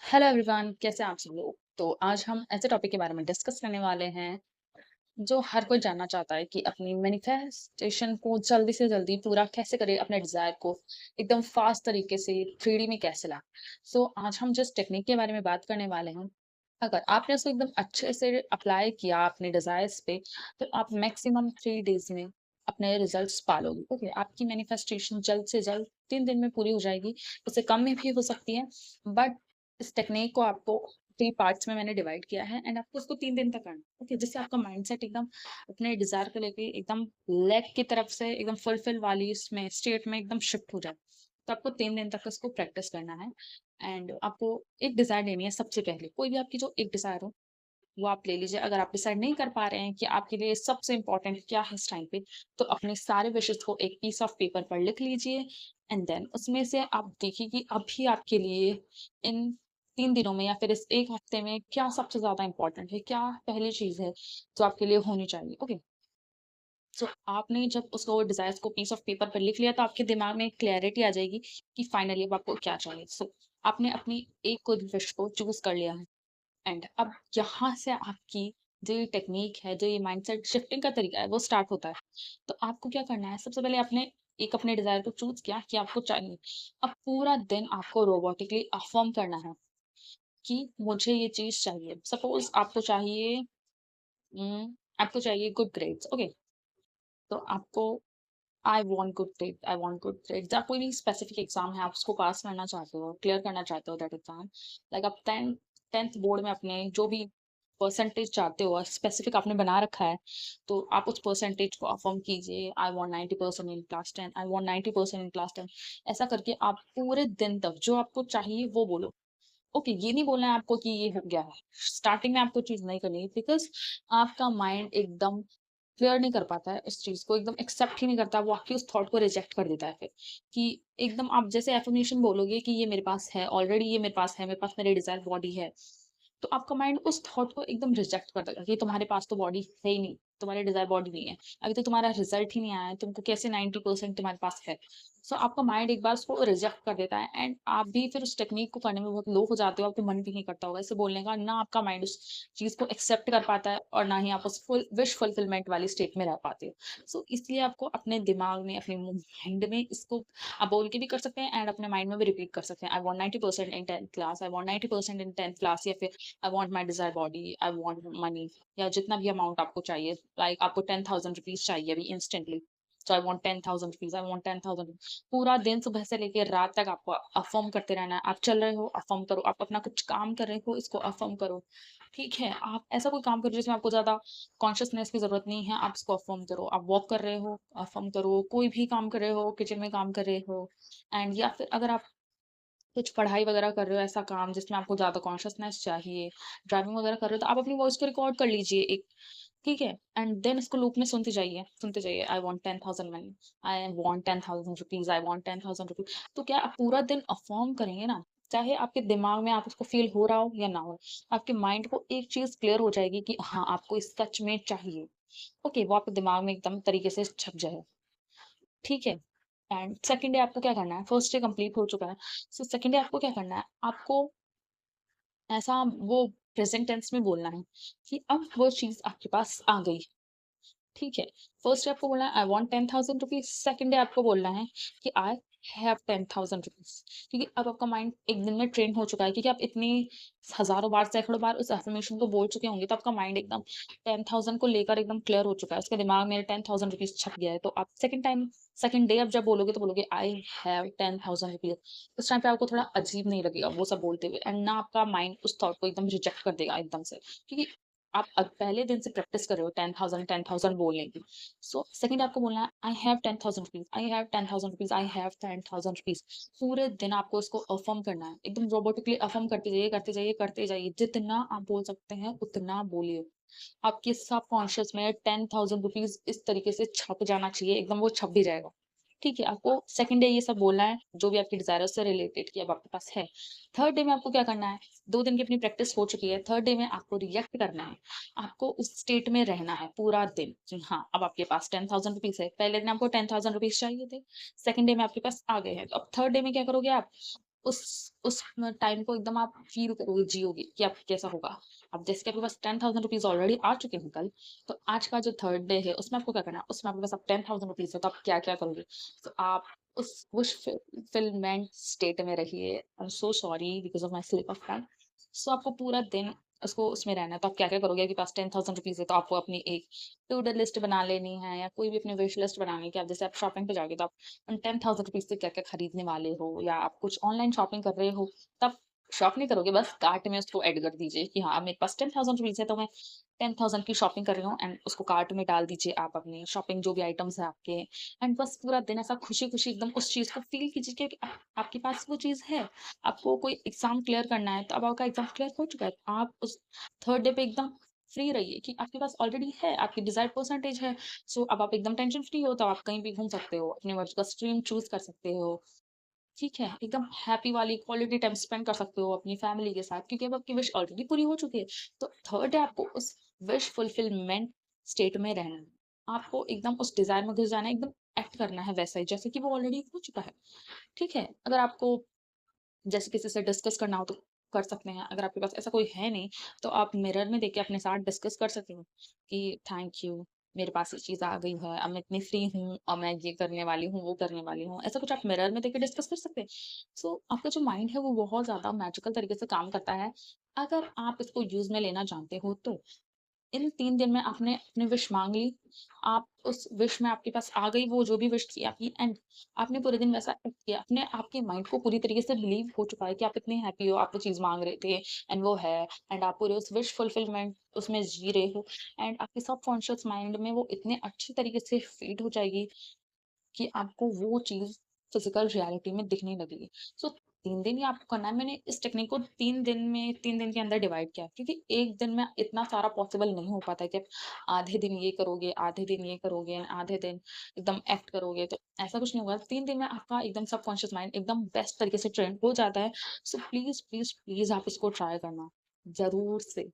Hello everyone, कैसे हैं आप सब लोग। तो आज हम ऐसे टॉपिक के बारे में डिस्कस करने वाले हैं जो हर कोई जानना चाहता है कि अपनी मैनिफेस्टेशन को जल्दी से जल्दी पूरा कैसे करें, अपने डिजायर को एकदम फास्ट तरीके से 3D में कैसे लाएं। आज हम जिस टेक्निक के बारे में बात करने वाले हैं, अगर आपने उसको एकदम अच्छे से अप्लाई किया अपने डिजायर्स पे, तो आप मैक्सिमम 3 डेज में अपने रिजल्ट्स पालोगे। ओके, आपकी मैनिफेस्टेशन जल्द से जल्द 3 दिन में पूरी हो जाएगी। उससे कम में भी हो सकती है, बट इस टेक्निक को आपको 3 पार्ट्स में मैंने डिवाइड किया है एंड आपको उसको 3 दिन तक करना है। ओके, जिससे आपका माइंडसेट एकदम अपने डिज़ायर को लेके एकदम लेग की तरफ से एकदम फुलफिल वाली इसमें स्टेट में एकदम शिफ्ट हो जाए। तो आपको 3 दिन तक इसको प्रैक्टिस करना है एंड आपको एक डिज़ायर लेनी है सबसे पहले। कोई भी आपकी जो एक डिज़ायर हो, वो आप ले लीजिए। अगर आप डिसाइड नहीं कर पा रहे हैं कि आपके लिए सबसे इम्पोर्टेंट क्या है इस टाइम पे, तो अपने सारे विशेज़ को एक पीस ऑफ पेपर पर लिख लीजिए एंड देन उसमें से आप देखिए कि अभी आपके लिए इन 3 दिनों में या फिर इस 1 हफ्ते में क्या सबसे ज़्यादा इम्पोर्टेंट है, क्या पहली चीज़ है जो आपके लिए होनी चाहिए। ओके, सो आपने जब उसको डिज़ायर्स को पीस ऑफ पेपर पर लिख लिया, तो आपके दिमाग में एक क्लैरिटी आ जाएगी कि फाइनली अब आपको क्या चाहिए। आपने अपनी एक कोई विश को चूज़ कर लिया है एंड अब यहाँ से आपकी जो ये टेक्नीक है, जो ये माइंडसेट शिफ्टिंग का तरीका है, वो स्टार्ट होता है। तो आपको क्या करना है, सबसे पहले आपने एक अपने डिज़ायर को चूज़ किया कि आपको चाहिए। अब पूरा दिन आपको रोबोटिकली अफ़र्म करना है कि मुझे ये चीज़ चाहिए। सपोज़ आपको चाहिए गुड ग्रेड्स, ओके? तो आपको आई वांट गुड ग्रेड्स, या कोई भी स्पेसिफिक एग्ज़ाम है, आप उसको पास करना चाहते हो, क्लियर करना चाहते हो दैट एग्ज़ाम। लाइक आप 10th बोर्ड में अपने जो भी परसेंटेज चाहते हो, स्पेसिफिक आपने बना रखा है, तो आप उस परसेंटेज को अफ़र्म कीजिए। I want 90% in class 10, I want 90% in class 10। ऐसा करके आप पूरे दिन तक जो आपको चाहिए वो बोलो। ओके, ये नहीं बोलना है आपको कि ये हो गया है। स्टार्टिंग में आपको चीज़ नहीं करनी है, बिकॉज़ आपका माइंड एकदम क्लियर नहीं कर पाता है उस चीज़ को, एकदम एक्सेप्ट ही नहीं करता, वो आपके उस थॉट को रिजेक्ट कर देता है फिर, कि एकदम आप जैसे अफ़र्मेशन बोलोगे कि ये मेरे पास है, ऑलरेडी ये मेरे पास है, मेरे पास मेरी डिज़ायर बॉडी है। तो आपका माइंड उस थॉट को एकदम रिजेक्ट कर देगा कि तुम्हारे पास तो बॉडी है ही नहीं, तुम्हारी डिज़ायर बॉडी नहीं है। अभी तो तुम्हारा रिज़ल्ट ही नहीं आया है, तुमको कैसे 90% तुम्हारे पास है? आपका माइंड एक बार उसको रिजेक्ट कर देता है एंड आप भी फिर उस टेक्नीक को करने में बहुत लो हो जाते हो, आपका मन भी नहीं करता होगा इसे बोलने का, ना आपका माइंड उस चीज़ को एक्सेप्ट कर पाता है और ना ही आप उस फुल विश फुलफिलमेंट वाली स्टेट में रह पाते हो। इसलिए आपको अपने दिमाग में, अपने माइंड में इसको आप बोल के भी कर सकते हैं एंड अपने माइंड में भी रिपीट कर सकते हैं। I want 90% in 10th class, I want 90% in 10th class, या फिर I want my desire body, I want money, या जितना भी अमाउंट आपको चाहिए। लाइक आपको 10,000 रुपीज़ चाहिए अभी instantly. I want 10,000 rupees, I want 10,000। पूरा दिन सुबह से लेके रात तक आपको अफ़र्म करते रहना है। आप चल रहे हो, अफ़र्म करो, आप अपना कुछ काम कर रहे हो, इसको अफ़र्म करो। ठीक है? आप ऐसा कोई काम करो जिसमें आपको ज़्यादा कॉन्शसनेस की ज़रूरत नहीं है, आप इसको अफ़र्म करो। आप वॉक कर रहे हो, अफ़र्म करो। कोई भी काम कर रहे हो, किचन में काम कर रहे हो एंड या फिर अगर आप कुछ पढ़ाई वगैरह कर रहे हो, ऐसा काम जिसमें आपको ज़्यादा कॉन्शसनेस चाहिए, ड्राइविंग वगैरह कर रहे हो, तो आप अपनी वॉइस को रिकॉर्ड कर लीजिए एक, ठीक है? एंड देन इसको लूप में सुनते जाइए। I want 10,000 money, I want 10,000 rupees, I want 10,000 rupees. तो क्या आप पूरा दिन अफ़र्म करेंगे ना, चाहे आपके दिमाग में आप उसको फ़ील हो रहा हो या ना हो, आपके माइंड को एक चीज़ क्लियर हो जाएगी कि हाँ, आपको ये सच में चाहिए। ओके, वो आपके दिमाग में एकदम तरीके से छप जाए, ठीक है? एंड सेकंड डे आपको क्या करना है, फर्स्ट डे कंप्लीट हो चुका है। सेकंड डे आपको क्या करना है, आपको ऐसा वो प्रेजेंट टेंस में बोलना है कि अब वो चीज़ आपके पास आ गई, ठीक है? फर्स्ट डे आपको बोलना है I want 10,000 rupees, second day आपको बोलना है कि आई हैव 10,000 रुपीज़। क्योंकि अब आपका माइंड एक दिन में ट्रेन हो चुका है, क्योंकि आप इतनी हज़ारों बार, सैकड़ों बार उस अफ़र्मेशन को बोल चुके होंगे, तो आपका माइंड एकदम 10,000 को लेकर एकदम क्लियर हो चुका है। उसके दिमाग में 10,000 रुपीज़ छप गया है। तो आप सेकंड डे आप जब बोलोगे, तो बोलोगे आई हैव 10,000 रुपीज़। उस टाइम पे आपको थोड़ा अजीब नहीं लगेगा वो सब बोलते हुए एंड ना आपका माइंड उस थॉट को एकदम रिजेक्ट कर देगा एकदम से। क्योंकि आप पहले दिन से प्रैक्टिस कर रहे हो 10,000 बोलने की। सेकंड आपको बोलना है I have 10,000 rupees, I have 10,000 rupees, I have 10,000 rupees. पूरे दिन आपको इसको अफ़र्म करना है। एकदम रोबोटिकली अफ़र्म करते जाइए, करते जाइए, करते जाइए। जितना आप बोल सकते हैं उतना बोलिए। आपके सबकॉन्शियस में 10,000 रुपीज़ इस तरीके से छप जाना चाहिए, एकदम वो छप भी जाएगा। ठीक है? आपको सेकंड डे ये सब बोलना है, जो भी आपकी डिज़ायर है उससे रिलेटेड कि अब आपके पास है। थर्ड डे में आपको क्या करना है, 2 दिन की अपनी प्रैक्टिस हो चुकी है, थर्ड डे में आपको रिएक्ट करना है। आपको उस स्टेट में रहना है पूरा दिन कि हाँ, अब आपके पास 10,000 रुपीज़ है। पहले दिन आपको 10,000 रुपीज़ चाहिए थे, सेकंड डे में आपके पास आ गए हैं। तो अब थर्ड डे में क्या करोगे आप? उस टाइम को एकदम आप फ़ील करोगे, जियोगे कि अब कैसा होगा। अब जैसे कि आपके पास 10,000 रुपीज़ ऑलरेडी आ चुके हैं कल, तो आज का जो थर्ड डे है उसमें आपको क्या करना है, उसमें आपके पास अब 10,000 रुपीज़ है, तो आप क्या-क्या करोगे? तो आप उस फुलफिलमेंट स्टेट में रहिए। I am so sorry because of my slip of tongue. So आपको पूरा दिन उसको उसमें रहना है, तो आप क्या-क्या करोगे? आपके पास 10,000 रुपीज़ है, तो आपको अपनी एक टू डू लिस्ट बना लेनी है या कोई भी अपनी विश लिस्ट बनानी है कि आप जैसे आप शॉपिंग पे जाओगे तो आप उन 10,000 रुपीज़ से क्या-क्या खरीदने वाले हो, या आप कुछ ऑनलाइन शॉपिंग कर रहे हो, तब शॉप नहीं करोगे, बस कार्ट में उसको ऐड कर दीजिए कि हाँ, मेरे पास 10,000 रुपीज़ है, तो मैं 10,000 की शॉपिंग कर रही हूँ, एंड उसको कार्ट में डाल दीजिए आप अपनी शॉपिंग जो भी आइटम्स हैं आपके। एंड बस पूरा दिन ऐसा खुशी-खुशी एकदम उस चीज़ को फ़ील कीजिए कि आपके पास वो चीज़ है। आपको कोई एग्ज़ाम क्लियर करना है, तो अब आपका एग्ज़ाम क्लियर हो चुका है। आप उस थर्ड डे पे एकदम फ्री रहिए कि आपके पास ऑलरेडी है, आपकी डिज़ायर्ड परसेंटेज है। सो अब आप एकदम टेंशन फ्री हो, तो आप कहीं भी घूम सकते हो, अपने मर्ज़ी का स्ट्रीम चूज़ कर सकते हो। ठीक है, एकदम हैप्पी वाली क्वालिटी टाइम स्पेंड कर सकते हो अपनी फैमिली के साथ, क्योंकि अब आपकी विश ऑलरेडी पूरी हो चुकी है। तो थर्ड डे आपको उस विश फुलफिलमेंट स्टेट में रहना है। आपको एकदम उस डिज़ायर में घुस जाना है, एकदम एक्ट करना है वैसा ही जैसे कि वो ऑलरेडी हो चुका है। ठीक है? अगर आपको जैसे किसी से डिस्कस करना हो तो कर सकते हैं। अगर आपके पास ऐसा कोई है नहीं, तो आप मिरर में देख के अपने साथ डिस्कस कर सकते हो कि थैंक यू, मेरे पास ये चीज़ आ गई है, अब मैं इतनी फ्री हूँ और मैं ये करने वाली हूँ, वो करने वाली हूँ। ऐसा कुछ आप मिरर में देख के डिस्कस कर सकते हैं। सो आपका जो माइंड है वो बहुत ज़्यादा मैजिकल तरीके से काम करता है, अगर आप इसको यूज़ में लेना जानते हो तो। इन 3 दिन में आपने अपनी विश माँग ली, आप उस विश में आपके पास आ गई वो जो भी विश थी आपकी, एंड आपने पूरे दिन वैसा एक्ट किया। अपने आपके माइंड को पूरी तरीके से बिलीव हो चुका है कि आप इतने हैप्पी हो, आप वो चीज़ माँग रहे थे एंड वो है, एंड आप पूरे उस विश फुलफिलमेंट उसमें जी रहे हो, एंड आपके सबकॉन्शियस माइंड में वो इतने अच्छे तरीके से फीड हो जाएगी कि आपको वो चीज़ फ़िज़िकल रियलिटी में दिखने लगेगी। सो 3 दिन ही आपको करना है। मैंने इस टेक्निक को 3 दिन में 3 दिन के अंदर डिवाइड किया है, क्योंकि 1 दिन में इतना सारा पॉसिबल नहीं हो पाता है कि आप आधे दिन ये करोगे, आधे दिन ये करोगे, आधे दिन एकदम एक्ट करोगे, तो ऐसा कुछ नहीं होगा। 3 दिन में आपका एकदम सबकॉन्शियस माइंड एकदम बेस्ट तरीके से ट्रेन हो जाता है। सो प्लीज़, प्लीज़, प्लीज़ आप इसको ट्राई करना, ज़रूर से।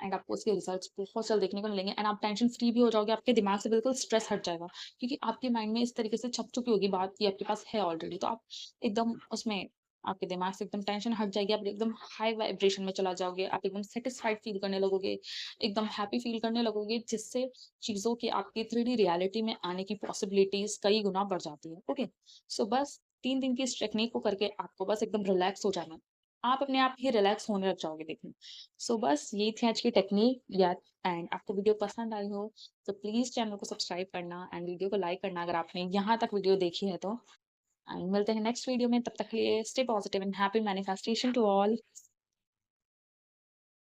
एंड आपको उसके रिजल्ट्स बहुत जल्द देखने को मिलेंगे, एंड आप टेंशन फ्री भी हो जाओगे, आपके दिमाग से बिल्कुल स्ट्रेस हट जाएगा, क्योंकि आपके माइंड में इस तरीके से छप चुकी होगी बात कि आपके पास है ऑलरेडी, तो आप एकदम उसमें आपके दिमाग से एकदम टेंशन हट जाएगी, आप एकदम हाई वाइब्रेशन में चला जाओगे, आप एकदम सेटिस्फाइड फील करने लगोगे, एकदम हैप्पी फील करने लगोगे, जिससे चीज़ों की आपकी 3D रियलिटी में आने की पॉसिबिलिटीज़ कई गुना बढ़ जाती है। ओके? सो बस 3 दिन की इस टेक्निक को करके आपको बस एकदम रिलैक्स हो जाना है। आप अपने आप ही रिलैक्स होने लग जाओगे देखना। सो बस ये थी आज की टेक्निक, या एंड आपको वीडियो पसंद आई हो तो प्लीज़ चैनल को सब्सक्राइब करना एंड वीडियो को लाइक करना अगर आपने यहाँ तक वीडियो देखी है तो। एंड मिलते हैं नेक्स्ट वीडियो में, तब तक के लिए stay positive and happy manifestation to all.